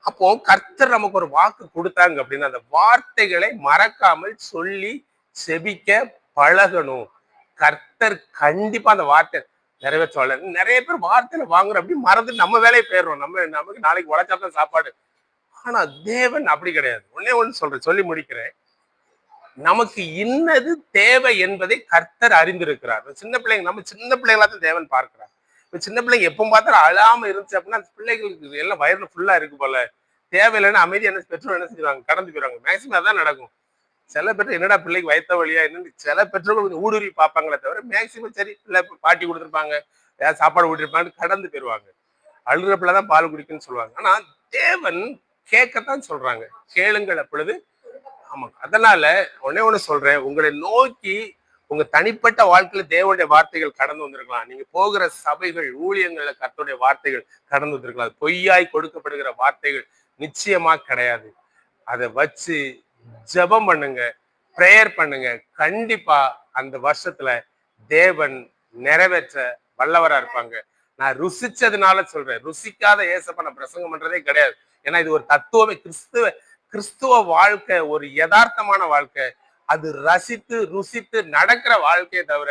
அப்போ கர்த்தர் நமக்கு ஒரு வாக்கு கொடுத்தாங்க அப்படின்னா அந்த வார்த்தைகளை மறக்காமல் சொல்லி செபிக்க பழகணும். கர்த்தர் கண்டிப்பா அந்த வார்த்தை நிறைவேற்றுவாங்க. நிறைய பேர் வார்த்தையில வாங்குறோம் அப்படி மறந்து நம்ம வேலையை போயிடுறோம். நமக்கு நாளைக்கு உழைச்சாதான் சாப்பாடு. ஆனா தேவன் அப்படி கிடையாது. ஒன்னே ஒண்ணு சொல்றேன், சொல்லி முடிக்கிறேன். நமக்கு இன்னது தேவை என்பதை கர்த்தர் அறிந்திருக்கிறார். நம்ம சின்ன பிள்ளைங்களா தான் தேவன் பார்க்கிறார். இப்ப சின்ன பிள்ளைங்க எப்ப பார்த்தாலும் அழாம இருந்துச்சு அப்படின்னா அந்த பிள்ளைகளுக்கு எல்லாம் வயிறுல ஃபுல்லா இருக்கு போல. தேவையில்லைன்னா அமைதி என்ன பெற்றோர் என்ன செஞ்சுருவாங்க, கடந்து போயிடுவாங்க. மேக்சிமம் அதான் நடக்கும். சில பெற்றோர் என்னடா பிள்ளைக்கு வயித்த வழியா என்னன்னு சில பெற்றோர்கள் கொஞ்சம் ஊடுருவி பார்ப்பாங்களே தவிர மேக்சிமம் சரி பிள்ளை பாட்டி கொடுத்துருப்பாங்க, ஏதாவது சாப்பாடு ஊட்டிருப்பாங்கன்னு கடந்து போயிடுவாங்க. அழுகிற பிள்ளைதான் பால் குடிக்குன்னு சொல்லுவாங்க. ஆனா தேவன் கேட்கத்தான் சொல்றாங்க, கேளுங்கள் அப்பொழுது. ஆமா, அதனால ஒன்னே ஒண்ணு சொல்றேன், உங்களை நோக்கி உங்க தனிப்பட்ட வாழ்க்கையில தேவனுடைய வார்த்தைகள் கடந்து வந்திருக்கலாம். நீங்க போகிற சபைகள் ஊழியங்கள்ல கர்த்தருடைய வார்த்தைகள் கடந்து வந்திருக்கலாம். பொய்யாய் கொடுக்கப்படுகிற வார்த்தைகள் நிச்சயமா கிடையாது. அதை வச்சு ஜெபம் பண்ணுங்க, பிரேயர் பண்ணுங்க. கண்டிப்பா அந்த வருஷத்துல தேவன் நிறைவேற்ற வல்லவரா இருப்பாங்க. நான் ருசிச்சதுனால சொல்றேன், ருசிக்காத ஏசப்ப நான் பிரசங்கம் பண்றதே கிடையாது. ஏன்னா இது ஒரு தத்துவமே, கிறிஸ்துவ வாழ்க்கை ஒரு யதார்த்தமான வாழ்க்கை. அது ரசித்து ருசித்து நடக்கிற வாழ்க்கையை தவிர